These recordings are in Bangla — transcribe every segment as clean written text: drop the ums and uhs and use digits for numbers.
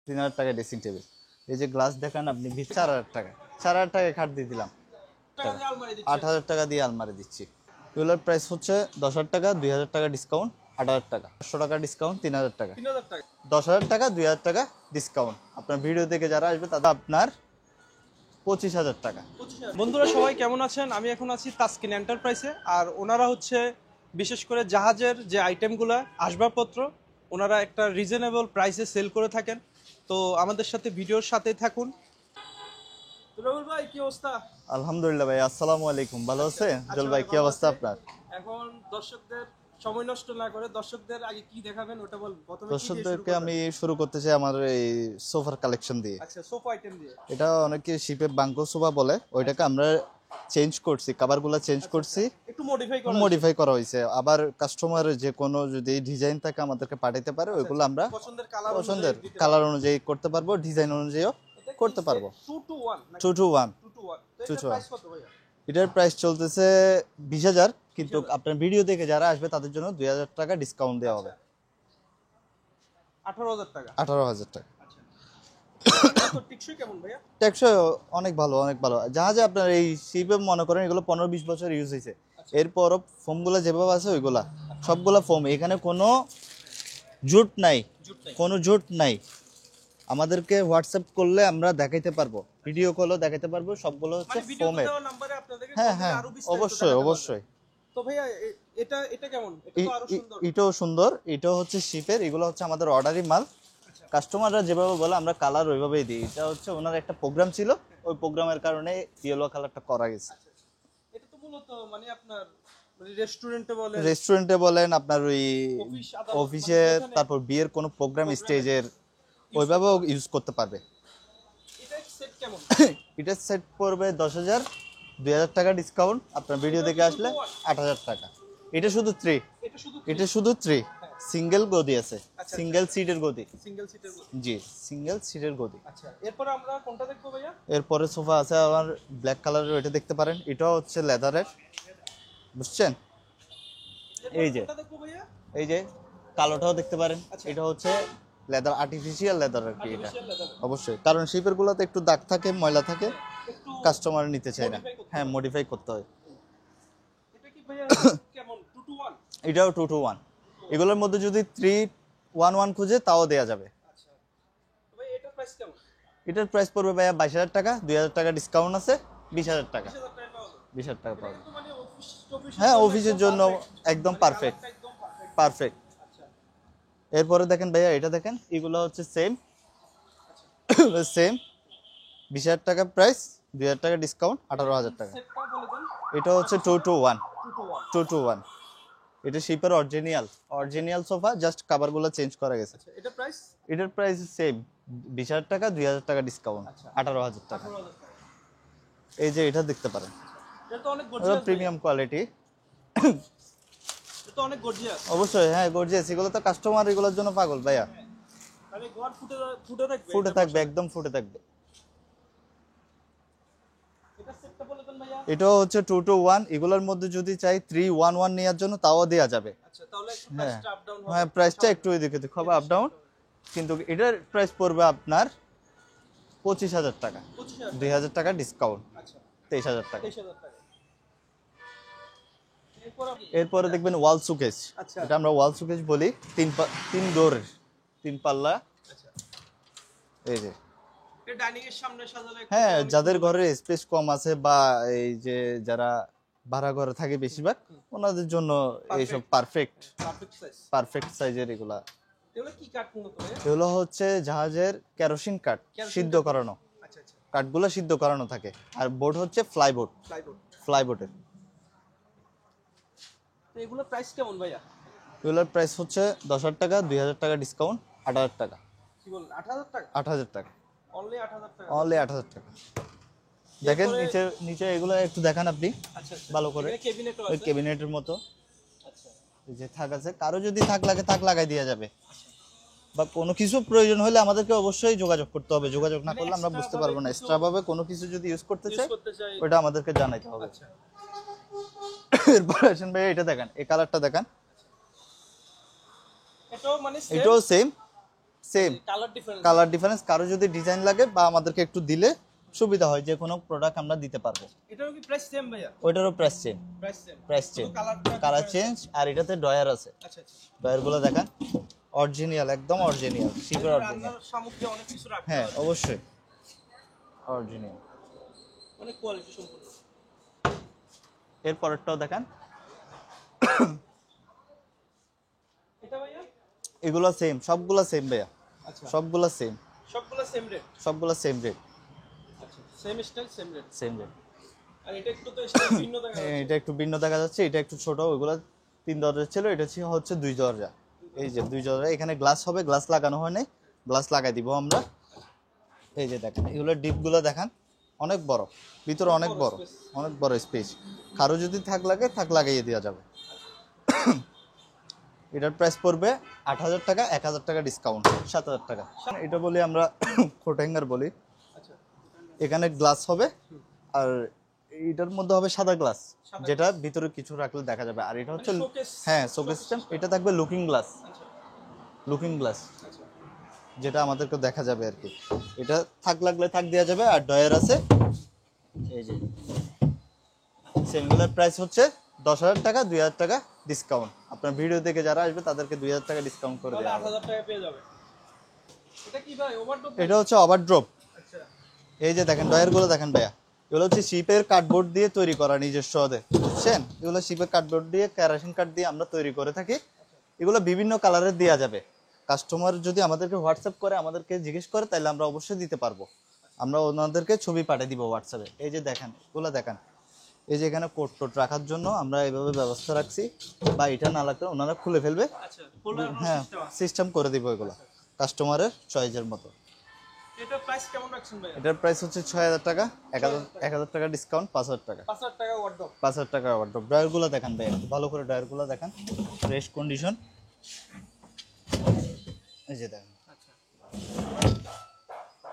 3000 টাকা ড্রেসিং টেবিল। এই যে গ্লাস দেখান আপনি 4000 টাকা, 4000 টাকা খাট দিয়ে দিলাম, 8000 টাকা দিয়ে আলমারি দিচ্ছি। এগুলোর প্রাইস হচ্ছে 10000 টাকা, 2000 টাকা ডিসকাউন্ট, 8000 টাকা, 500 টাকা ডিসকাউন্ট, 3000 টাকা, 10000 টাকা, 2000 টাকা ডিসকাউন্ট। আপনার ভিডিও থেকে যারা আসবে তাদের আপনার 25000 টাকা। বন্ধুরা সবাই কেমন আছেন? আমি এখন আছি তাসকিন এন্টারপ্রাইজে। আর ওনারা হচ্ছে বিশেষ করে জাহাজের যে আইটেমগুলো আসবাবপত্র ওনারা একটা রিজনেবল প্রাইসে সেল করে থাকেন। তো আমাদের সাথে ভিডিওর সাথেই থাকুন। রবুল ভাই কি অবস্থা? আলহামদুলিল্লাহ ভাই, আসসালামু আলাইকুম। ভালো আছেন জল ভাই? কি অবস্থা আপনার? এখন দর্শকদের সময় নষ্ট না করে দর্শকদের আগে কি দেখাবেন ওটা বল। প্রথমে দর্শকদেরকে আমি শুরু করতে চাই আমার এই সোফার কালেকশন দিয়ে। আচ্ছা, সোফা আইটেম দিয়ে। এটা অনেকে শিপে বাঙ্কো সোফা বলে, ওইটাকে আমরা চেঞ্জ করছি, কভারগুলো চেঞ্জ করছি, একটু মডিফাই করা হয়েছে। আবার কাস্টমারের যে কোনো যদি ডিজাইন থাকে আমাদেরকে পাঠাতে পারে, ওইগুলো আমরা পছন্দের কালার অনুযায়ী করতে পারবো, ডিজাইন অনুযায়ীও করতে পারবো। 2 to 1 এটার প্রাইস চলতেছে 20000, কিন্তু আপনার ভিডিও দেখে যারা আসবে তাদের জন্য 2000 টাকা ডিসকাউন্ট দেওয়া হবে। 18000 টাকা। 18000 টাকা। তো টিকসই কেমন ভাইয়া? টেকসই অনেক ভালো, অনেক ভালো। জাহাজে আপনার এই শিপে মনে করেন এগুলো 15-20 বছর ইউজ হয়েছে। এরপরও ফোমগুলো যেভাবে আছে ওইগুলা সবগুলা ফোম, এখানে কোনো জুট নাই, কোনো জুট নাই। আমাদেরকে হোয়াটসঅ্যাপ করলে আমরা দেখাইতে পারবো, ভিডিও কলও দেখাইতে পারবো, সবগুলো হচ্ছে ফোমের। হ্যাঁ হ্যাঁ, অবশ্যই অবশ্যই। তো ভাইয়া এটা কেমন? এটা তো আরো সুন্দর। এটাও সুন্দর, এটাও হচ্ছে শিপের। এগুলো হচ্ছে আমাদের অর্ডারি মাল। কাস্টমাররা যেভাবে বলে আমরা কালার ওইভাবেই দিই। এটা হচ্ছে ওনার একটা প্রোগ্রাম ছিল, ওই প্রোগ্রামের কারণে ইয়েলো কালারটা করা গেছে। এটা তো মূলত মানে আপনার রেস্টুরেন্টে বলেন, আপনার ওই অফিসে, তারপর বিয়ের কোনো প্রোগ্রাম স্টেজের ওইভাবেও ইউজ করতে পারবে। এটা সেট পড়বে 10000, 2000 টাকা ডিসকাউন্ট। আপনার ভিডিও দেখে আসলে 8000 টাকা। এটা শুধু 3, এটা শুধু 3 সিঙ্গেল গদি আছে, সিঙ্গেল সিটের গদি। জি, সিঙ্গেল সিটের গদি। আচ্ছা, এরপরে আমরা কোনটা দেখব ভাইয়া? এরপরে সোফা আছে আমার ব্ল্যাক কালারের, ওইটা দেখতে পারেন। এটাও হচ্ছে লেদারের, বুঝছেন? এই যে এই যে কালোটাও দেখতে পারেন। এটা হচ্ছে লেদার, আর্টিফিশিয়াল লেদার আর কি। এটা অবশ্যই, কারণ শিপের গুলোতে একটু দাগ থাকে, ময়লা থাকে, কাস্টমার নিতে চায় না। হ্যাঁ, মডিফাই করতে হয়। এটা কি ভাইয়া কেমন? 2 to 1? এটাও 2 to 1। এগুলোর মধ্যে যদি 311 খুঁজে তাও দেয়া যাবে। আচ্ছা, তো ভাই এটার প্রাইস কেমন? এটার প্রাইস পড়বে ভাইয়া 22000 টাকা, 2000 টাকা ডিসকাউন্ট আছে, 20000 টাকা। 20000 টাকা পাবে। মানে অফিস হ্যাঁ, অফিসের জন্য একদম পারফেক্ট, পারফেক্ট। এরপরে দেখেন ভাইয়া, এটা দেখেন, এগুলো হচ্ছে সেম সেম 20000 টাকা প্রাইস, 2000 টাকা ডিসকাউন্ট, 18000 টাকা। এটা হচ্ছে 2 to 1, 2 to 1। এটা শিপের অরিজিনাল সোফা, জাস্ট কভারগুলো চেঞ্জ করা গেছে। এটার প্রাইস সেম 20000 টাকা, 2000 টাকা ডিসকাউন্ট, 18000 টাকা। এই যে এটা দেখতে পারেন, এটা তো অনেক গর্জিয়াস, প্রিমিয়াম কোয়ালিটি। এটা তো অনেক গর্জিয়াস। অবশ্যই, হ্যাঁ গর্জিয়াস। এগুলো তো কাস্টমার এগুলোর জন্য পাগল ভাইয়া। মানে ঘর ফুটে থাকবে, ফুটে থাকবে, একদম ফুটে থাকবে। এটা সেটটা বলে দেন ভাইয়া। এটাও হচ্ছে 2 to 1। এগুলোর মধ্যে যদি চাই 311 নেওয়ার জন্য তাও দেয়া যাবে। আচ্ছা, তাহলে একটু প্রাইসটা আপ ডাউন হবে। হ্যাঁ, প্রাইসটা একটু এদিকে হবে, আপ ডাউন। কিন্তু এটার প্রাইস পড়বে আপনার 25000 টাকা, 2000 টাকা ডিসকাউন্ট, আচ্ছা 23000 টাকা। 23000 টাকা। এরপরে দেখবেন ওয়াল সুকেজ। আচ্ছা, এটা আমরা ওয়াল সুকেজ বলি, 3 ডোরের, 3 পাল্লা। আচ্ছা, এই যে এটা ডাইনিং এর সামনে সাজালে হ্যাঁ, যাদের ঘরে স্পেস কম আছে বা এই যে যারা ভাড়া ঘরে থাকে বেশিরভাগ, ওনাদের জন্য এইসব পারফেক্ট সাইজের এগুলা। এগুলো কি কাঠ মূলত ভাইয়া? এগুলো হচ্ছে জাহাজের কেরোসিন কাঠ, সিদ্ধ করানো। আচ্ছা আচ্ছা, কাঠগুলো সিদ্ধ করানো থাকে। আর বোর্ড হচ্ছে ফ্লাইবোর্ডের। তো এগুলো প্রাইস কেমন ভাইয়া? এগুলোর প্রাইস হচ্ছে 10000 টাকা, 2000 টাকা ডিসকাউন্ট, 8000 টাকা। কি বলেন? 8000 টাকা? 8000 টাকা, অনলি 8000 টাকা। অনলি 8000 টাকা। দেখেন নিচে এগুলো একটু দেখান আপনি আচ্ছা আচ্ছা, ভালো করে। এখানে ক্যাবিনেটও ওই আছে। ক্যাবিনেটের মতো। আচ্ছা, এই যে থাক আছে, কারো যদি থাক লাগে থাক লাগাই দেওয়া যাবে। বা কোনো কিছু প্রয়োজন হলে আমাদেরকে অবশ্যই যোগাযোগ করতে হবে। যোগাযোগ না করলে আমরা বুঝতে পারবো না। এক্সট্রা ভাবে কোনো কিছু যদি ইউজ করতে চাই ওটা আমাদেরকে জানাইতে হবে। আচ্ছা, এরপর আসেন ভাই, এটা দেখেন, এই কালারটা দেখেন। এটাও মানে এটাও same same colour difference. Colour difference, কারো যদি ডিজাইন লাগে বা আমাদেরকে একটু দিলে সুবিধা হয়, যে কোনো প্রোডাক্ট আমরা দিতে পারবো। এটারও কি প্রাইস সেম ভাইয়া? ওইটারও price change, price same, price change, কালারটা কালার চেঞ্জ। আর এটাতে ডয়ার আছে, আচ্ছা আচ্ছা। ডয়ার গুলো দেখেন অরিজিনাল, একদম অরিজিনাল, শিপের অরিজিনাল। রান্নার সামগ্রী অনেক কিছু রাখতে হ্যাঁ পারবে। অবশ্যই অরিজিনাল। অনেক কোয়ালিটি সম্পূর্ণ। এর পরেরটাও দেখেন, এটা ভাইয়া? এগুলো সেম, সবগুলা সেম ভাইয়া, আচ্ছা, সবগুলা সেম, সবগুলো সেম রেট। সবগুলা সেম রেট, আচ্ছা, same style same rate. Same rate. আর এটা একটু তো স্টাইল ভিন্ন দেখা যাচ্ছে। এটা একটু ভিন্ন দেখা যাচ্ছে, এটা একটু ছোট, ওইগুলো 3 দরজা ছিল, এটা হচ্ছে 2 দরজা। এই যে 2 দরজা, এখানে গ্লাস হবে, গ্লাস লাগানো হয় নাই, গ্লাস লাগাই দিব আমরা। এই যে দেখেন এগুলো ডিপগুলো দেখেন অনেক বড়, ভিতরে অনেক বড়, অনেক বড় স্পেস। কারো যদি থাক লাগে, থাক লাগাইয়ে দেওয়া যাবে। এটার প্রাইস পড়বে 8,000 টাকা, 1,000 টাকা ডিসকাউন্ট, 7,000 টাকা। এটা বলি আমরা কোট হ্যাঙ্গার বলি। আচ্ছা, এখানে গ্লাস হবে, আর এটার মধ্যে হবে সাদা গ্লাস, যেটা ভিতরে কিছু রাখলে দেখা যাবে। আর এটা হচ্ছে হ্যাঁ শোকেস সিস্টেম, এটা থাকবে লুকিং গ্লাস, লুকিং গ্লাস, আচ্ছা। যেটা আমাদেরকে দেখা যাবে আর কি। এটা থাক লাগলে থাক দেওয়া যাবে। আর ডয়ার আছে, এই যে সেমগুলোর প্রাইস হচ্ছে 10,000 টাকা, 2,000 টাকা ডিসকাউন্ট। আপনার ভিডিও দেখে যারা আসবে তাদেরকে 2,000 টাকা ডিসকাউন্ট করে তাহলে দেওয়া হবে। 8,000 টাকা পেয়ে যাবে। এটা কি ভাই ওভারড্রপ? এটা হচ্ছে ওভারড্রপ। আচ্ছা, এই যে দেখেন ডয়ারগুলো দেখেন ভাইয়া, এগুলো হচ্ছে শিপের কার্ডবোর্ড দিয়ে তৈরি করা, নিজস্ব ওদের, বুঝছেন? এগুলো শিপের কার্ডবোর্ড দিয়ে, কেরাসিন কাঠ দিয়ে আমরা তৈরি করে থাকি। এগুলো বিভিন্ন কালারের দেওয়া যাবে। কাস্টমার যদি আমাদেরকে হোয়াটসঅ্যাপ করে, আমাদেরকে জিজ্ঞেস করে, তাহলে আমরা অবশ্যই দিতে পারবো। আমরা ওনাদেরকে ছবি পাঠিয়ে দিব হোয়াটসঅ্যাপে। এই যে দেখেন এগুলো দেখেন, এই যে এখানে কোট টোট রাখার জন্য আমরা এইভাবে ব্যবস্থা রাখছি, বা এটা না লাগলে ওনারা খুলে ফেলবে। আচ্ছা, ফোল্ডার হ্যাঁ সিস্টেম আছে। সিস্টেম করে দিব এগুলো কাস্টমারের চয়েসের মতো। এটা প্রাইস কেমন রাখছেন ভাই? এটার প্রাইস হচ্ছে 6,000 টাকা, 1,000 টাকা ডিসকাউন্ট, 5,000 টাকা। 5,000 টাকা ওয়ার্ডরোব। 5,000 টাকা ওয়ার্ডরোব। ড্রয়ারগুলো দেখেন ভাই, একটু ভালো করে ড্রয়ারগুলো দেখেন, ফ্রেশ কন্ডিশন। এই যে দেখেন আচ্ছা,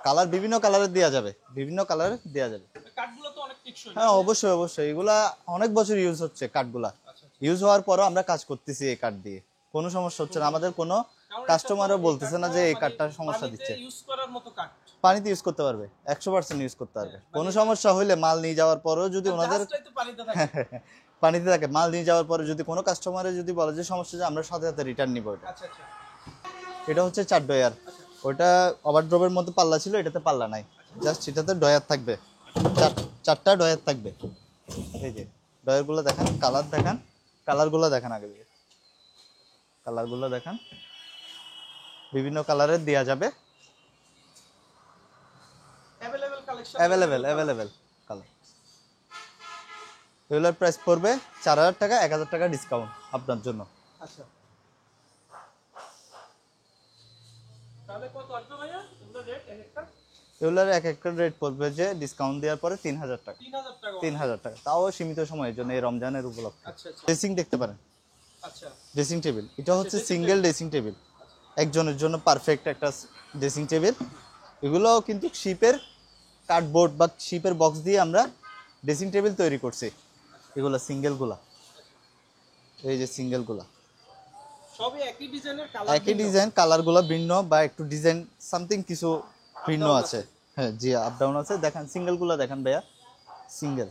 কালার বিভিন্ন কালারের দেওয়া যাবে, বিভিন্ন কালারের দেওয়া যাবে। কাঠগুলো তো অনেক টেকসই। হ্যাঁ অবশ্যই অবশ্যই, এগুলা অনেক বছর ইউজ হচ্ছে কাঠগুলা। আচ্ছা, ইউজ হওয়ার পরও আমরা কাজ করতেছি এই কাঠ দিয়ে, কোনো সমস্যা হচ্ছে না। আমাদের কোনো কাস্টমারও বলতেছে না যে এই কাঠটার সমস্যা দিচ্ছে। ইউজ করার মতো কাঠ। পানিতে ইউজ করতে পারবে, 100% ইউজ করতে পারবে। কোনো সমস্যা হইলে মাল নিয়ে যাওয়ার পরও যদি ওনাদের জাহাজটাই তো পানিতে থাকে। পানিতে থাকে, মাল নিয়ে যাওয়ার পরে যদি কোনো কাস্টমারে যদি বলে যে সমস্যা, যে আমরা সাথে সাথে রিটার্ন নিব। এটা আচ্ছা আচ্ছা, এটা হচ্ছে 4 ডয়ার। ওটা ওভারড্রপের মধ্যে পাল্লা ছিল, এটাতে পাল্লা নাই, জাস্ট এটাতে ডয়ার থাকবে, 4টা ডয়ার থাকবে। এই যে ডয়ারগুলো দেখেন, কালার দেখেন, কালারগুলো দেখেন, আগে দিয়ে কালারগুলো দেখেন, বিভিন্ন কালারের দেওয়া যাবে। Available collection. Available colour. এগুলোর প্রাইস পড়বে 4,000 টাকা, 1,000 টাকা ডিসকাউন্ট আপনার জন্য। আচ্ছা, তাহলে কত আসবে ভাইয়া এগুলো রেট একটা? এগুলোর এক একটা রেট পড়বে যে ডিসকাউন্ট দেওয়ার পরে 3,000 টাকা। 3,000 টাকা। 3,000 টাকা, তাও সীমিত সময়ের জন্য, এই রমজানের উপলক্ষে। আচ্ছা আচ্ছা, ড্রেসিং দেখতে পারেন, আচ্ছা, ড্রেসিং টেবিল। এটা হচ্ছে সিঙ্গেল ড্রেসিং টেবিল, একজনের জন্য পারফেক্ট একটা ড্রেসিং টেবিল। এগুলো কিন্তু শিপের কার্ডবোর্ড বা শিপের বক্স দিয়ে আমরা ড্রেসিং টেবিল তৈরি করছি। এগুলো সিঙ্গেলগুলা, এই যে সিঙ্গেলগুলা সবই একই ডিজাইনের, কালার একই ডিজাইন, কালারগুলো ভিন্ন, বা একটু ডিজাইন সামথিং কিছু ভিন্ন আছে। হ্যাঁ জি, আপ ডাউন আছে। দেখেন সিঙ্গেলগুলো দেখেন ভাইয়া, সিঙ্গেল।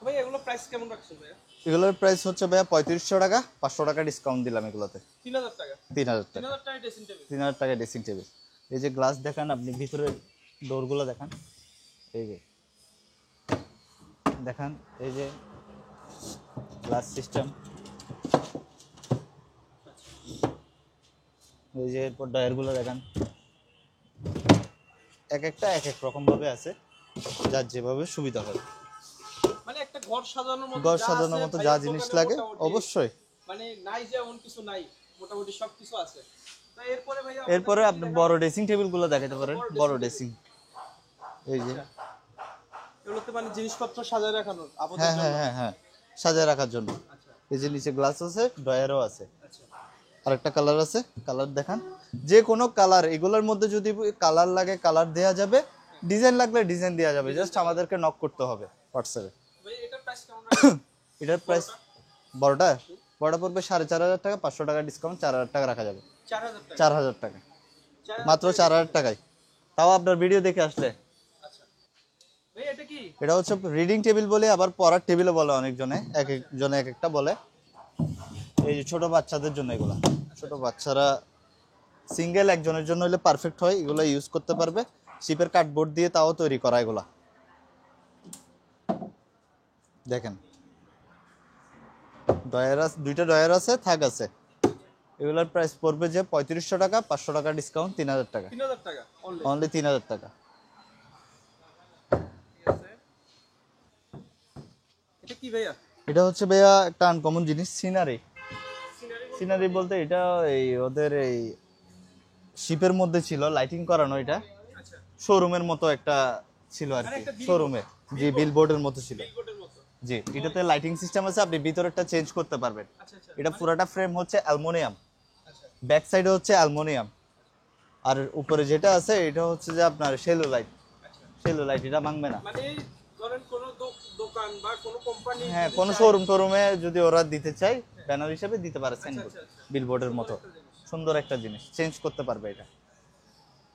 ভাই এগুলো প্রাইস কেমন রাখছেন ভাইয়া? এগুলোর প্রাইস হচ্ছে ভাইয়া 3,500 টাকা, 500 টাকা ডিসকাউন্ট দিলাম এগুলোতে। 3,000 টাকা। 3,000 টাকা, 3,000 টাকা ড্রেসিং টেবিল। 3,000 টাকা ড্রেসিং টেবিল। এই যে গ্লাস দেখান, আপনি ভিতরে ডোরগুলো দেখান, এই যে দেখান, এই যে গ্লাস সিস্টেম। এই যে এরপর ডয়ারগুলো দেখান, এক একটা এক এক রকম ভাবে আছে, যার যেভাবে সুবিধা হয়। মানে একটা ঘর সাজানোর মতো, ঘর সাজানোর মতো যা জিনিস লাগে অবশ্যই। মানে নাই যে এমন কিছু নাই, মোটামুটি সবকিছু আছে। তো এরপরে ভাইয়া এরপরে আপনি বড় ড্রেসিং টেবিলগুলো দেখাতে পারেন, বড় ড্রেসিং। এই যে এগুলোতে মানে জিনিসপত্র সাজায় রাখানোর আপাতত। হ্যাঁ হ্যাঁ হ্যাঁ হ্যাঁ, সাজায় রাখার জন্য। আচ্ছা এই যে নিচে গ্লাস আছে, ডয়ারও আছে। আচ্ছা, আরেকটা কালার আছে, কালার দেখান, যে কোনো কালার। এগুলোর মধ্যে যদি কালার লাগে কালার দেওয়া যাবে, ডিজাইন লাগলে ডিজাইন দেওয়া যাবে, জাস্ট আমাদেরকে নক করতে হবে হোয়াটসঅ্যাপে। ভাই এটার প্রাইস কেমন রাখছেন? এটার প্রাইস বড়টা বড়টা পড়বে 4,500 টাকা, 500 টাকা ডিসকাউন্ট, 4,000 টাকা রাখা যাবে। 4000 টাকা। 4,000 টাকা, 4000 মাত্র 4,000 টাকায়, তাও আপনার ভিডিও দেখে আসলে। আচ্ছা ভাই এটা কি? এটা হচ্ছে রিডিং টেবিল বলে, আবার পড়ার টেবিলও বলে অনেকজনে, এক একজনে এক একটা বলে। এই যে ছোট বাচ্চাদের জন্য এগুলা, ছোট বাচ্চারা সিঙ্গেল একজনের জন্য হলে পারফেক্ট হয়, এগুলো ইউজ করতে পারবে। শিপের কার্ডবোর্ড দিয়ে তাও তৈরি করা এগুলা, দেখেন দুইটা ডয়ার আছে, থাক আছে। এগুলোর প্রাইস পড়বে যে 3500 টাকা, 500 টাকা ডিসকাউন্ট, 3,000 টাকা, 3000 টাকা অনলি। অনলি 3,000 টাকা। এটা কি ভাইয়া? এটা হচ্ছে ভাইয়া একটা আনকমন জিনিস, সিনারি। সিনারি বলতে এটা এই ওদের এই শিপের মধ্যে ছিল লাইটিং করানো, এটা আচ্ছা শোরুমের মতো একটা ছিল আর কি, শোরুমে, জি বিলবোর্ডের মতো ছিল, বিলবোর্ডের মতো। জি। এটাতে লাইটিং সিস্টেম আছে, আপনি ভিতরেরটা চেঞ্জ করতে পারবেন। আচ্ছা আচ্ছা এটা পুরাটা ফ্রেম হচ্ছে অ্যালুমিনিয়াম, আচ্ছা ব্যাক সাইডে হচ্ছে অ্যালুমিনিয়াম, আর উপরে যেটা আছে এটা হচ্ছে যে আপনার সেলুলাইট। আচ্ছা। সেলুলাইট, এটা ভাঙবে না। মানে ধরেন কোন দোকান বা কোন কোম্পানি হ্যাঁ, কোন শোরুমে যদি ওরা দিতে চায় ব্যানার হিসেবে দিতে পারে, সাইনবোর্ড, আচ্ছা, আচ্ছা। বিলবোর্ডের মতো সুন্দর একটা জিনিস, চেঞ্জ করতে পারবে এটা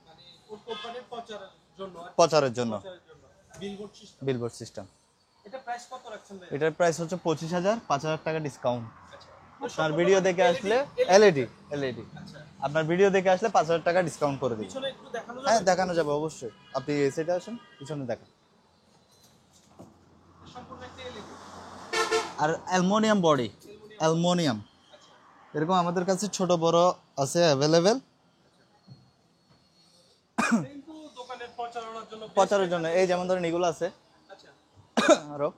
মানে কোন কোম্পানির প্রচারের জন্য প্রচারের জন্য, বিলবোর্ড সিস্টেম। Billboard system. এটা প্রাইস কত রাখছেন ভাই? এটার প্রাইস হচ্ছে 25,000, 5,000 টাকা ডিসকাউন্ট। আচ্ছা আপনার ভিডিও দেখে আসলে এলইডি, আচ্ছা আপনার ভিডিও দেখে আসলে 5,000 টাকা ডিসকাউন্ট করে দিই। পিছনে একটু দেখানো হ্যাঁ, যাবে? দেখানো যাবে অবশ্যই, আপনি এই সাইডে আসেন, পিছনে দেখেন। সম্পূর্ণ একটা এলইডি। আর অ্যালুমিনিয়াম বডি, অ্যালুমিনিয়াম, আচ্ছা এরকম আমাদের কাছে ছোট বড় আছে অ্যাভেলেবেল। কিন্তু দোকানের প্রচারণার জন্য প্রচারের জন্য এই যেমন ধরেন এগুলো আছে, আচ্ছা আরো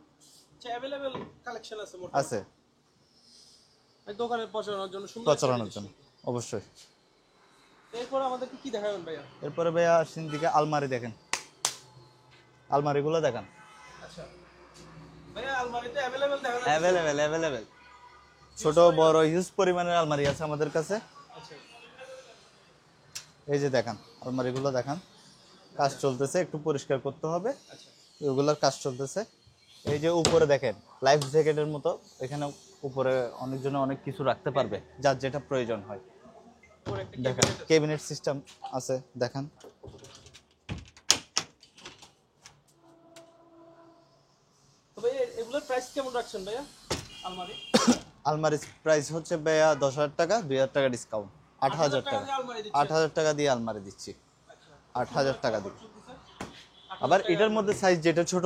আচ্ছা अवेलेबल কালেকশন আছে মোট আছে এই দোকানের প্রচারণার জন্য সুন্দর প্রচারণার জন্য অবশ্যই। এরপর আমাদেরকে কি দেখাবেন ভাইয়া? এরপরে ভাইয়া আসেন দিকে আলমারি দেখেন, আলমারিগুলো দেখান। আচ্ছা ভাইয়া আলমারিতে अवेलेबल দেখা যাচ্ছে? অ্যাভেলেবেল ছোট বড় হিউজ পরিমাণের আলমারি আছে আমাদের কাছে। আচ্ছা এই যে দেখান, আলমারিগুলো দেখান, কাজ চলতেছে, একটু পরিষ্কার করতে হবে, আচ্ছা ওগুলোর কাজ চলতেছে। এই যে উপরে দেখেন লাইফ জ্যাকেটের মতো, এখানে উপরে অনেকজনে অনেক কিছু রাখতে পারবে, যার যেটা প্রয়োজন হয়। উপরে একটা দেখেন ক্যাবিনেট সিস্টেম আছে, দেখেন তো ভাইয়া এগুলোর প্রাইস কেমন রাখছেন ভাইয়া আলমারি? আলমারির প্রাইস হচ্ছে ভাইয়া 10,000 টাকা, 2,000 টাকা ডিসকাউন্ট, 8,000 টাকা, দিয়ে আলমারি দিচ্ছেন? 8,000 টাকা দিয়ে আলমারি দিচ্ছি, আচ্ছা 8,000 টাকা দিয়ে। চলতেছে? আবার এটার মধ্যে সাইজ যেটা ছোট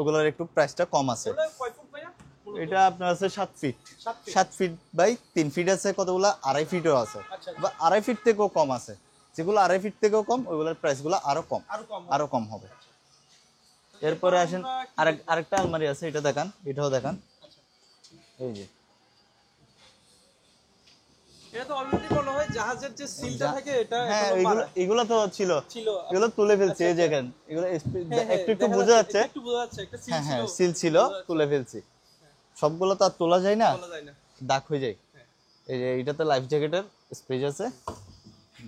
ওগুলোর একটু প্রাইসটা কম আছে। এগুলো কয় ফুট ভাইয়া? এটা আপনার আছে 7 feet, 7 feet 7 feet by 3 feet আছে, কতগুলা 2.5 ফিটও আছে, আচ্ছা বা 2.5 ফিট থেকেও কম আছে। যেগুলো 2.5 ফিট থেকেও কম ওইগুলোর প্রাইসগুলো আরো কম, আরো কম আরো কম হবে। এরপরে আসেন আরেকটা আলমারি আছে, এটা দেখান, এটাও দেখান। আচ্ছা এই যে এটা তো অলরেডি মনে হয় জাহাজের যে সিলটা থাকে এটা হ্যাঁ, এখনো মারা এগুলো তো ছিল, ছিল এগুলো তুলে ফেলছি, এই দেখেন এগুলো একটু একটু বোঝা যাচ্ছে। একটু বোঝা যাচ্ছে একটা সিল হ্যাঁ ছিল হ্যাঁ, সিল ছিল, তুলে ফেলছি। সবগুলো তো আর তোলা যায় না, বলা যায় না। দাগ হয়ে যায়। হ্যাঁ। এই যে এইটাতে লাইফ জ্যাকেটের স্পেস আছে,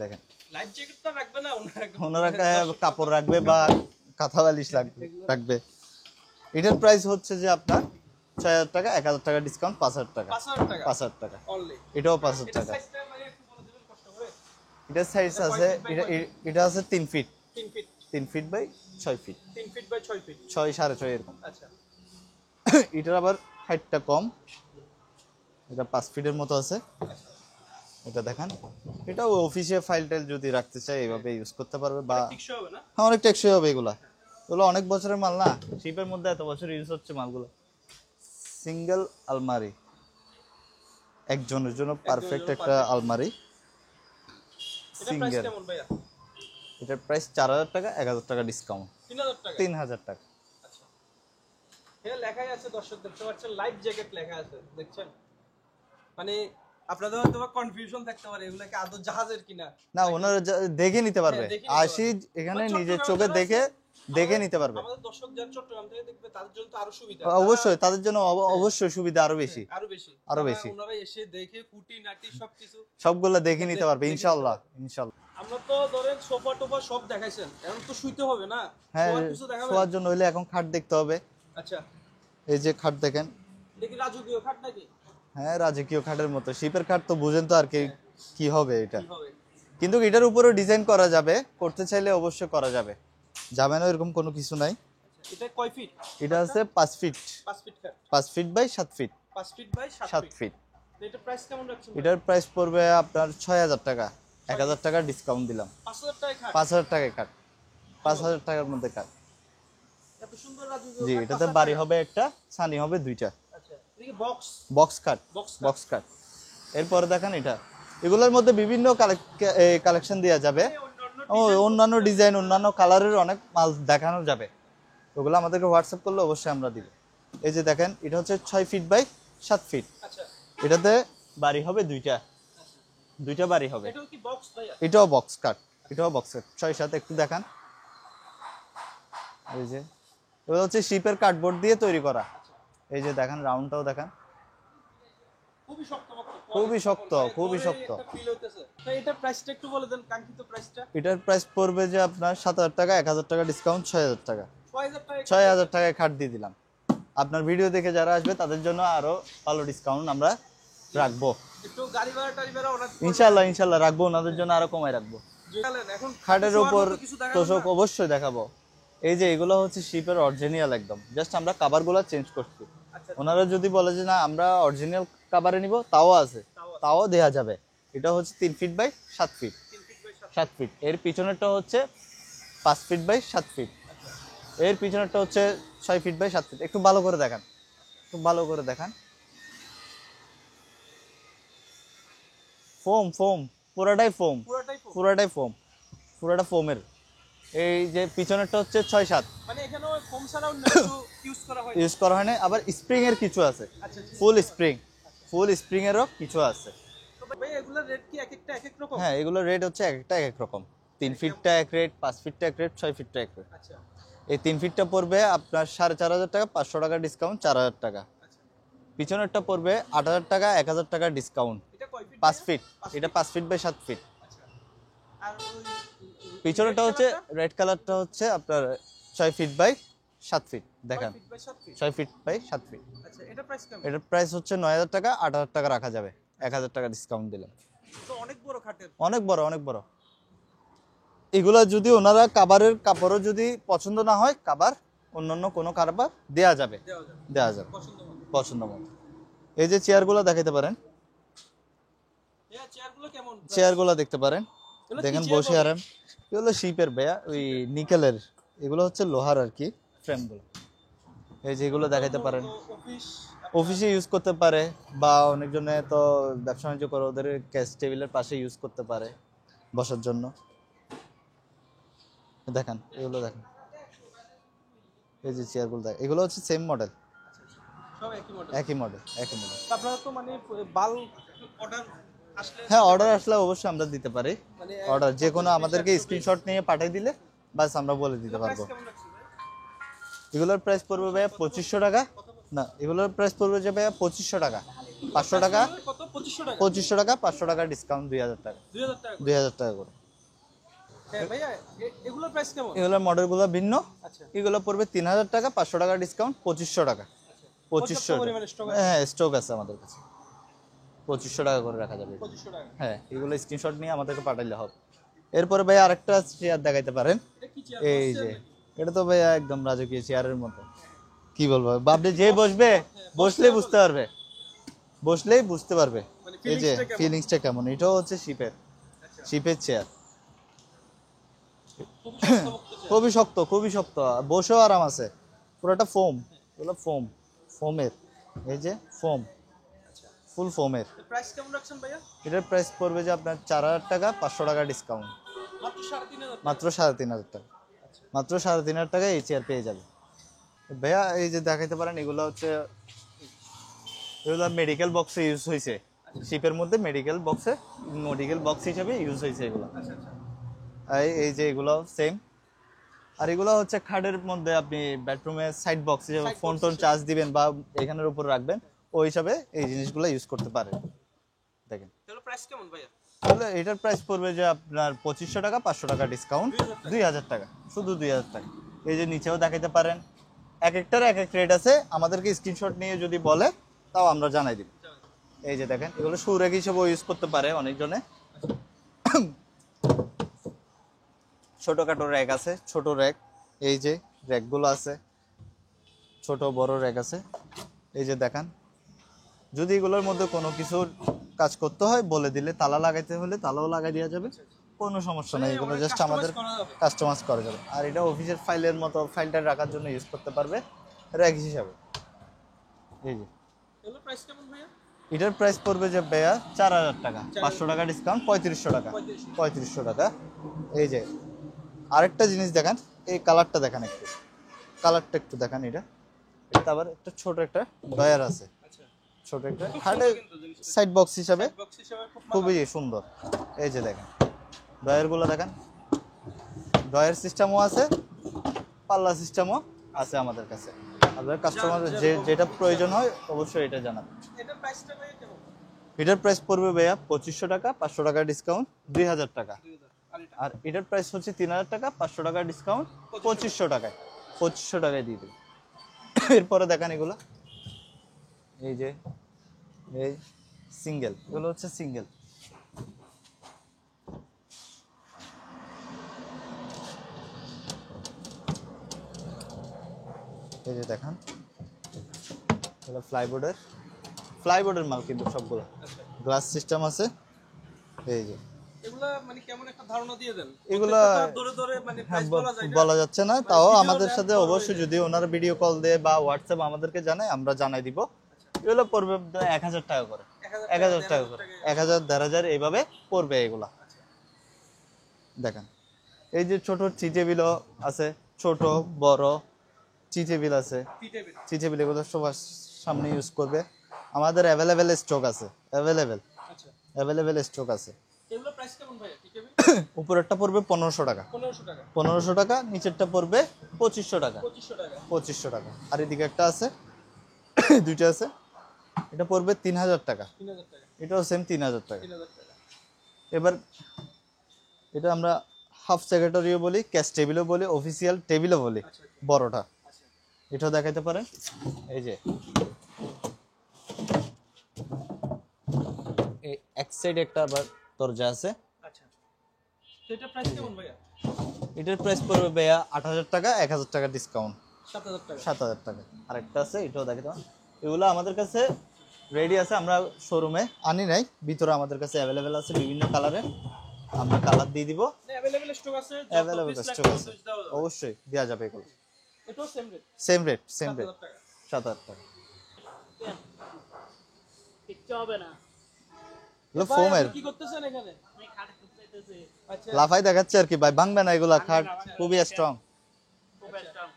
দেখেন। লাইফ জ্যাকেট তো রাখবে না ওনারা কাপড় রাখবে বা কাঁথা বালিশ রাখবে। এটার প্রাইস হচ্ছে যে আপনার 6,000 টাকা, 1,000 টাকা ডিসকাউন্ট, 5,000 টাকা, 5000 টাকা 5,000 টাকা, অনলি। এটাও 5,000 এটা টাকা। সাইজটা মানে একটু বলে দিবেন কষ্ট করে? এটার সাইজ আছে, এটা আছে 3 feet, 3 feet 3 feet by 6 feet, 3 feet by 6 feet 6 6.5 এরকম। আচ্ছা এটার আবার হাইটটা কম, এটা 5 ফিটের মতো আছে। এটা দেখেন, এটাও অফিসে ফাইল টাইল যদি রাখতে চাই এইভাবে ইউজ করতে পারবে, বা টিকসই হবে না? হ্যাঁ, অনেক টেকসই হবে এগুলা। এগুলো অনেক বছরের মাল না, শিপের মধ্যে এত বছর ইউজ হচ্ছে মালগুলো। সিঙ্গেল আলমারি, একজনের জন্য পারফেক্ট একটা আলমারি, এটা প্রাইস সিঙ্গেল। কেমন ভাইয়া? এটার প্রাইস 4,000 টাকা, 1,000 টাকা ডিসকাউন্ট, 3000 টাকা 3,000 টাকা। আচ্ছা এখানে লেখাই আছে, দর্শক দেখতে পাচ্ছেন লাইফ জ্যাকেট লেখা আছে, দেখছেন? মানে আপনাদের হয়তো কনফিউশন থাকতে পারে এগুলা কি আদৌ জাহাজের কিনা। না, ওনারা দেখে নিতে পারবে, হ্যাঁ, দেখে নিতে আসি এখানে বা নিজের চট্টগ্রাম চোখে যারা দেখে নিতে পারবে। আমাদের দর্শক যারা চট্টগ্রাম থেকে দেখবে তাদের জন্য তো আরো সুবিধা। অবশ্যই তাদের জন্য অবশ্যই সুবিধা আরো বেশি, আরো বেশি আরো বেশি। ওনারা এসে দেখে কুটি নাটি সবকিছু সবগুলা দেখে নিতে পারবে দেখে নিতে ইনশাআল্লাহ, ইনশাআল্লাহ। আমরা তো ধরেন সোফা টোফা সব দেখাইছেন, এখন তো শুইতে হবে না, হ্যাঁ, শোয়ার কিছু দেখাবেন? শোয়ার জন্য হইলে এখন খাট দেখতে হবে। আচ্ছা এই যে খাট দেখেন, দেখি রাজকীয় খাট নাকি? হ্যাঁ রাজকীয় খাটের মতো, শিপের খাট তো বুঝেন তো আর কি কি হবে এটা। কি হবে? কিন্তু এটার উপরেও ডিজাইন করা যাবে, করতে চাইলে অবশ্যই করা যাবে, যাবে না এরকম কোনো কিছু নাই। এটা কয় ফিট? এটা আছে 5 ফিট, 5 ফিট খাট। 5 feet by 7 feet, 5 feet by 7 7 feet. Feet. তো এটা প্রাইস কেমন রাখছেন? এটার প্রাইস পড়বে আপনার 6000 টাকা, 1000 টাকা ডিসকাউন্ট দিলাম। 5000 টাকায় খাট। 5000 টাকায় কাট, 5000 টাকার মধ্যে কাট। এত সুন্দর রাজকীয় জি খাট, এটাতে 5000 বাড়ি টাকা। হবে একটা, ছানি হবে দুইটা। আচ্ছা, এটা কি box? Box cut, box cut. Box cut. এরপরে দেখেন এটা, এগুলোর মধ্যে বিভিন্ন কালেকশন দেওয়া যাবে, ও অন্যান্য ডিজাইন অন্যান্য কালারের অনেক মাল দেখানো যাবে, ওগুলো আমাদেরকে হোয়াটসঅ্যাপ করলে অবশ্যই আমরা দিব। এই যে দেখেন এটা হচ্ছে 6 ফিট বাই 7 ফিট, আচ্ছা, এটাতে বাড়ি হবে দুইটা, দুইটা বাড়ি হবে। এটাও কি বক্স ভাইয়া? এটাও বক্স কাট, এটাও বক্স কাট 6-7 একটু দেখান। এই যে এগুলো হচ্ছে শিপের কার্ডবোর্ড দিয়ে তৈরি করা, এই যে দেখেন রাউন্ডটাও দেখেন, খুবই শক্তপোক্ত, খুবই শক্ত, খুবই শক্ত। একটা ফিল হইতেছে। তো এটার প্রাইসটা একটু বলে দেন, কাঙ্ক্ষিত প্রাইসটা। এটার প্রাইস পড়বে যে আপনার 7000 টাকা, 1000 টাকা ডিসকাউন্ট, 6000 টাকা। 6000 টাকা। 6000 টাকায় খাট দিয়ে দিলাম। আপনার ভিডিও দেখে যারা আসবে তাদের জন্য আরো ভালো ডিসকাউন্ট আমরা রাখবো একটু গাড়ি ভাড়া টাড়ি ভাড়া ওনার ইনশাআল্লাহ, ইনশাআল্লাহ রাখবো, ওনাদের জন্য আরো কমাই রাখবো। জানালেন। এখন খাটের শোয়ার উপর মতো কিছু দেখাবেন তোষক না? অবশ্যই দেখাবো। এই যে এগুলো হচ্ছে শিপের অরিজিনাল একদম, জাস্ট আমরা কাভারগুলো চেঞ্জ করছি। আচ্ছা, ওনারা যদি বলে যে না আমরা অরিজিনাল কাভারে নিব, তাও আছে, তাও দেয়া যাবে। এটা হচ্ছে 3 feet by 7 feet, 3 feet by 7। 7 feet. এর পিছনেরটা হচ্ছে 5 ফিট বাই 7 ফিট, এর পিছনেরটা হচ্ছে 6 ফিট বাই 7 ফিট। একটু ভালো করে দেখান, একটু ভালো করে দেখান। ফোম, ফোম, পুরাটাই ফোম, পুরোটাই foam? পুরাটাই ফোম, পুরাটা ফোমের। এই যে পিছনেরটা হচ্ছে 6-7 মানে এখানে ফোম ছাড়াও অন্য কিছু ইউজ করা হয়? ইউজ করা হয় না, আবার স্প্রিং এর কিছু আছে, আচ্ছা, আচ্ছা। ফুল স্প্রিং, ফুল স্প্রিং এরও কিছু আছে। তো ভাই এগুলোর রেট কি এক একটা এক এক রকম? হ্যাঁ এগুলো রেট হচ্ছে এক একটা এক এক রকম। 3 ফিটটা এক রেট, 5 ফিটটা এক রেট, 6 ফিটটা এক রেট। আচ্ছা, এই 3 ফিটটা পড়বে আপনার 4500 টাকা, 500 টাকা ডিসকাউন্ট, 4000 টাকা। আচ্ছা। পিছনেরটা পড়বে 8000 টাকা, 1000 টাকা ডিসকাউন্ট। এটা কয় ফিট? 5 ফিট, এটা 5 ফিট বাই 7 ফিট। আচ্ছা। আর ওই পিছনেরটা হচ্ছে রেড কালারটা হচ্ছে আপনার 6 ফিট বাই 7 ফিট, দেখেন 5 feet by 7 feet. 6 feet by 7 feet. আচ্ছা, এটা প্রাইস কেমন? এটার প্রাইস হচ্ছে 9000 টাকা, 8000 টাকা রাখা যাবে, 1000 টাকা ডিসকাউন্ট দিলাম। তো অনেক বড় খাটের। অনেক বড়, অনেক বড়। এগুলা যদি ওনারা কাভারের কাপড়ও যদি পছন্দ না হয়, কাভার অন্যান্য কোনো কাভার দেয়া যাবে, দেওয়া যাবে দেয়া যাবে পছন্দ মতো। পছন্দ মতো। এই যে চেয়ারগুলো দেখাইতে পারেন, এই চেয়ারগুলো কেমন? চেয়ারগুলো দেখতে পারেন, এগুলো কি দেখেন চেয়ার বসে বলে? আরাম। এগুলো শিপের ভাইয়া, ওই নিকেলের, এগুলো হচ্ছে লোহার আর কি ফ্রেমগুলো। এই যে এগুলো দেখাইতে পারেন, তো অফিস অফিসে ইউজ করতে পারে, বা অনেকজনে তো ব্যবসা বাণিজ্য করে, ওদের ক্যাশ টেবিলের পাশে ইউজ করতে পারে বসার জন্য। দেখেন এগুলো দেখেন, এই যে চেয়ারগুলো দেখেন, এগুলো হচ্ছে সেম মডেল, সব একই মডেল। একই মডেল, একই মডেল। আপনারা তো মানে বাল্ক অর্ডার আসলে হ্যাঁ অর্ডার আসলে অবশ্যই আমরা দিতে পারি। মানে অর্ডার যে কোনো আমাদেরকে স্ক্রিনশট নিয়ে পাঠিয়ে দিলে বাস আমরা বলে দিতে প্রাইস পারবো। কেমন রাখছেন ভাই? এগুলোর প্রাইস পড়বে ভাইয়া 2500 টাকা, না এগুলোর প্রাইস পড়বে যে ভাইয়া 2500 টাকা, 500 টাকা, কত? 2500 টাকা। 2500 টাকা, 500 টাকা ডিসকাউন্ট, 2000 টাকা, 2000 টাকা করে। 2000 টাকা করে। হ্যাঁ ভাইয়া, এগুলোর প্রাইস কেমন? এগুলোর মডেলগুলো ভিন্ন, আচ্ছা, এগুলো পড়বে 3000 টাকা, 500 টাকা ডিসকাউন্ট, 2500 টাকা, 2500 পর্যাপ্ত পরিমাণে stock আছে? হ্যাঁ স্টক আছে আমাদের কাছে, 2500 টাকা করে রাখা যাবে। 2500 টাকা। হ্যাঁ এগুলো স্ক্রিনশট নিয়ে আমাদেরকে পাঠাইলে হবে। এরপরে ভাই আরেকটা চেয়ার দেখাইতে পারেন, এটা কি চেয়ার? এই যে এটা তো ভাইয়া একদম রাজকীয় চেয়ারের মতো, কি বলবো, আপনি যে বসবে, বসলেই বুঝতে পারবে, বসলেই বুঝতে পারবে মানে এই যে feelings টা কেমন? ফিলিংসটা কেমন। এটাও হচ্ছে শিপের, আচ্ছা, শিপের চেয়ার, খুবই শক্তপোক্ত চেয়ার। খুবই শক্ত, খুবই শক্ত, বসেও আরাম আছে, পুরোটা ফোম, এগুলো ফোম, ফোমের, এই যে ফোম, আচ্ছা, ফুল ফোমের। প্রাইস কেমন রাখছেন ভাইয়া? এটার প্রাইস পড়বে যে আপনার 4000 টাকা, 500 টাকা ডিসকাউন্ট, মাত্র 3500 টাকা। মাত্র 3500 টাকা, মাত্র 3500 টাকায় এই চেয়ার পেয়ে যাবে ভাইয়া। এই যে দেখাইতে পারেন, এগুলো হচ্ছে, এগুলো মেডিকেল বক্সে ইউজ হয়েছে, শিপের মধ্যে মেডিকেল বক্সে, মেডিকেল বক্স হিসেবে ইউজ হয়েছে এগুলো। আচ্ছা, আচ্ছা। এই যে এগুলো সেম। আর এগুলো হচ্ছে খাটের মধ্যে আপনি বেডরুমে সাইড বক্স হিসেবে Side ফোন box টোন হিসেবে। চার্জ দিবেন বা এখানের উপর রাখবেন, ওই হিসাবে এই জিনিসগুলো ইউজ করতে পারেন। দেখেন তাহলে প্রাইস কেমন ভাইয়া? তাহলে এটার প্রাইস পড়বে যে আপনার 2500 টাকা, 500 টাকা ডিসকাউন্ট, 2000 টাকা, শুধু 2000 টাকা। এই যে নিচেও দেখাইতে পারেন, এক একটার এক এক রেট আছে, আমাদেরকে স্ক্রিনশট নিয়ে যদি বলে তাও আমরা জানাই দিব। এই যে দেখেন এগুলো শু র্যাক হিসেবেও ইউজ করতে পারে অনেকজনে। ছোটখাটো র্যাক আছে, ছোট র্যাক, এই যে র্যাকগুলো আছে, ছোট বড় র্যাক আছে। এই যে দেখেন, যদি এগুলোর মধ্যে কোনো কিছু কাজ করতে হয় বলে দিলে, তালা লাগাইতে হলে তালাও লাগাই দেওয়া যাবে, কোনো সমস্যা নেই। এগুলো জাস্ট আমাদের কাস্টমাইজ করা যাবে। আর এটা অফিসের ফাইলের মতো ফাইলটা রাখার জন্য ইউজ করতে পারবে র্যাক হিসাবে। এই যে এগুলো প্রাইস কেমন ভাইয়া? এটার প্রাইস পড়বে যে ভাইয়া 4000 টাকা, 500 টাকা ডিসকাউন্ট, 3500 টাকা, 3500 টাকা। এই যে আরেকটা জিনিস দেখেন, এই কালারটা দেখেন, একটু কালারটা একটু দেখেন। এটা এটা আবার একটা ছোট একটা ডয়ার আছে, ছোট একটা হার্ডে সাইড বক্স হিসাবে খুবই সুন্দর। এই যে দেখেন ডয়ারগুলো দেখেন, ডয়ার সিস্টেমও আছে, পাল্লা সিস্টেমও আছে আমাদের কাছে। আপনার কাস্টমার যেটা প্রয়োজন হয় অবশ্যই এটা জানাবেন। এটার প্রাইসটা ভাইয়া কেমন? এটার প্রাইস পড়বে ভাইয়া 2500 টাকা, 500 টাকা ডিসকাউন্ট, 2000 টাকা। আর এটার প্রাইস হচ্ছে 3000 টাকা, 500 টাকা ডিসকাউন্ট, 2500 টাকায়, 2500 টাকায় দিয়ে দেবে। এরপরে দেখেন এগুলো, এই যে এই সিঙ্গেল, এগুলো হচ্ছে সিঙ্গেল। এই যে দেখেন এটা ফ্লাইবোর্ডের মাল, কিন্তু সবগুলো গ্লাস সিস্টেম আছে। এই যে এগুলা মানে কেমন একটা ধারণা দিয়ে দেন। এগুলা ধরে ধরে মানে প্রাইস বলা যায় না। বলা যাচ্ছে না, তাও আমাদের সাথে অবশ্যই যদি ওনারা ভিডিও কল দেয় বা হোয়াটসঅ্যাপ আমাদেরকে জানায়, আমরা জানাই দিব। এগুলো পড়বে 1000 টাকা করে, 1000 টাকা করে, 1000, 1500 এইভাবে পড়বে এগুলা। দেখেন এই যে ছোট টি টেবিলও আছে, ছোট বড় টি টেবিল আছে, টি টেবিল এগুলো সবার সামনে ইউজ করবে। আমাদের অ্যাভেলেবেল স্টক আছে, অ্যাভেলেবেল স্টক আছে। এগুলো প্রাইস কেমন ভাইয়া? ঠিক আছে, উপরেরটা পড়বে 1500 টাকা, 1500 টাকা, 1500 টাকা। নিচেরটা পড়বে 2500 টাকা, 2500 টাকা, 2500 টাকা। আর এদিকে একটা আছে, দুইটা আছে, এটা পড়বে 3000 টাকা, 3000 টাকা, এটাও সেম 3000 টাকা। 3000 টাকা। এবার এটা আমরা হাফ সেক্রেটারিও বলি, ক্যাশ টেবিলও বলি, অফিসিয়াল টেবিলও বলি, বড়টা। এটাও দেখাইতে পারেন। এই যে এই এক সাইডে একটা আবার দরজা আছে। আচ্ছা, তো এটা প্রাইস কেমন ভাইয়া? এটার প্রাইস পড়বে ভাইয়া 8000 টাকা, 1000 টাকা ডিসকাউন্ট, 7000 টাকা, 7000 টাকা। আরেকটা আছে, এটাও দেখাতে পারেন। এগুলো আমাদের কাছে রেডি আছে, আমরা শোরুমে আনি নাই, ভিতরে আমাদের কাছে অ্যাভেলেবেল আছে বিভিন্ন কালারের, আমরা কালার দিয়ে দিব। अवेलेबल স্টক আছে, অ্যাভেলেবেল স্টক আছে, অবশ্যই দেওয়া যাবে। এগুলো এটাও সেম রেট, সেম রেট, 7000 টাকা, 7000 টাকা। কিচ্ছু হবে না। এগুলো ফোমের, কি করতেছেন এখানে? আমি খাট করতেছি। আচ্ছা, লাফাই দেখাচ্ছে আর কি ভাই, ভাঙবে না এগুলা, খাট খুবই স্ট্রং, খুব স্ট্রং।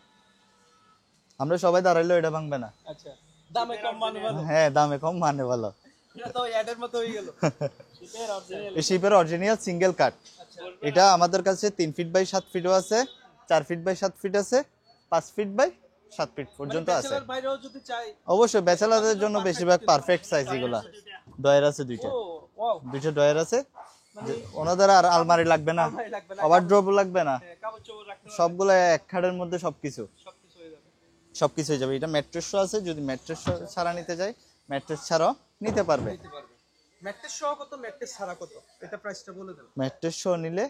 আমরা সবাই দাঁড়াইলেও এটা ভাঙবে না। আচ্ছা, দামে কম মানে ভালো। হ্যাঁ, দামে কম মানে ভালো। এটা তো অ্যাডের মতো হয়ে গেল। শিপের অরিজিনাল, এই শিপের অরিজিনাল সিঙ্গেল কাট। এটা আমাদের কাছে 3 ফিট বাই 7 ফিটও আছে, 4 ফিট বাই 7 ফিট আছে, 5 ফিট বাই 7 ফিট পর্যন্ত আছে। ব্যাচেলর বাইরেও যদি চাই, অবশ্যই ব্যাচেলারদের জন্য বেশিরভাগ পারফেক্ট সাইজ এগুলা। ডয়ার আছে দুইটা, ও ওয়াও, দুইটা ডয়ার আছে। ওনাদের আর আলমারি লাগবে না, ভাই লাগবে না, আবার ড্রপ লাগবে না, কাপড় চোপড় রাখতে সবগুলো এক খাটের মধ্যে সবকিছু সবকিছু হয়ে যাবে। সবকিছু হয়ে যাবে। এটা ম্যাট্রেসও আছে, যদি ম্যাট্রেস ছাড়া নিতে চাই ম্যাট্রেস ছাড়াও নিতে পারবে। নিতে পারবে। ম্যাট্রেস সহ কত, ম্যাট্রেস ছাড়া কত? এটা প্রাইসটা বলে দেন। ম্যাট্রেস সহ নিলে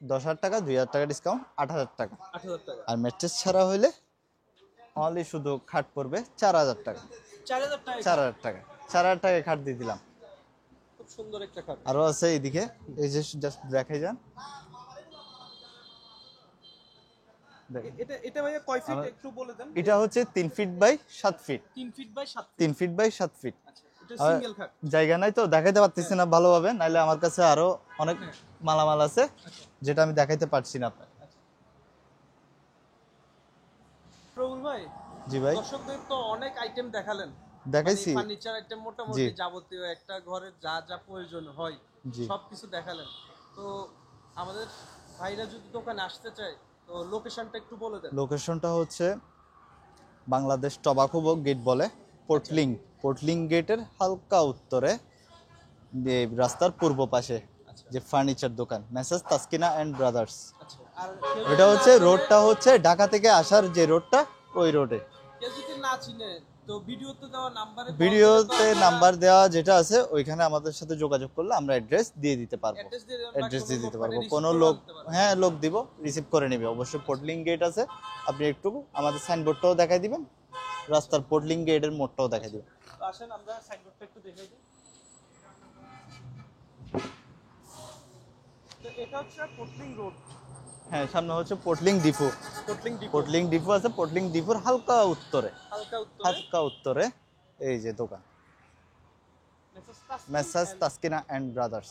10000 টাকা, 2000 টাকা ডিসকাউন্ট, 8000 টাকা। 8000 টাকা। আর ম্যাট্রেস ছাড়া হইলে অনলি শুধু খাট পড়বে 4000 টাকা, 4000 টাকা। 4000 টাকা, 4000 টাকায় খাট দিয়ে দিলাম। খুব সুন্দর একটা খাট। আরো আছে এইদিকে, এই যে জাস্ট দেখাই যান। দেখেন, এটা এটা ভাইয়া কয় ফিট একটু বলে দেন। এটা হচ্ছে 3 feet by 7 feet, 3 feet by 7 feet. 3 feet by 7 feet. আচ্ছা, এটা সিঙ্গেল খাট। জায়গা নাই তো দেখাইতে পারতেছি না ভালোভাবে, নাইলে আমার কাছে আরো অনেক মালামাল আছে যেটা আমি দেখাইতে পারছি না আপনার। প্রবুল ভাই, জি ভাই, দর্শকদের তো অনেক আইটেম দেখালেন, দেখাইছি। ফার্নিচার আইটেম মোটামুটি যাবতীয় একটা ঘরে যা যা প্রয়োজন হয় জি। সবকিছু দেখালেন। তো আমাদের ভাইরা যদি দোকানে আসতে চায়, তো লোকেশনটা একটু বলে দেন। লোকেশনটা হচ্ছে বাংলাদেশ টবাকো গেট বলে, পোর্টলিং গেটের হালকা উত্তরে, যে রাস্তার পূর্ব পাশে যে ফার্নিচার দোকান মেসেজ তাসকিনা এন্ড ব্রাদার্স। আচ্ছা, আর এটা হচ্ছে রোডটা হচ্ছে ঢাকা থেকে আসার যে রোডটা, ওই রোডে। কেউ যদি না চিনে, তো তো ভিডিওতে দেওয়া নাম্বারে ভিডিওতে নাম্বার দেওয়া যেটা আছে ওইখানে আমাদের সাথে যোগাযোগ করলে আমরা অ্যাড্রেস দিয়ে দিতে পারবো, অ্যাড্রেস দিয়ে দিতে পারবো। কোনো লোক, হ্যাঁ লোক দিব, রিসিভ করে নেবে। অবশ্যই পোর্টলিং গেট আছে, আপনি একটু আমাদের সাইনবোর্ডটাও দেখাই দিবেন, রাস্তার পোর্টলিং গেটের মোড়টাও দেখাই দিবেন। তো আসেন আমরা সাইনবোর্ডটা একটু দেখাই দিই। তো এটা হচ্ছে পোর্টলিং রোড। হ্যাঁ, সামনে হচ্ছে পোর্টলিং ডিপো। পোর্টলিং ডিপো আছে, পোর্টলিং ডিপোর হালকা উত্তরে, হালকা উত্তরে এই যে দোকান, মেসাজ তাসকিনা এন্ড ব্রাদার্স।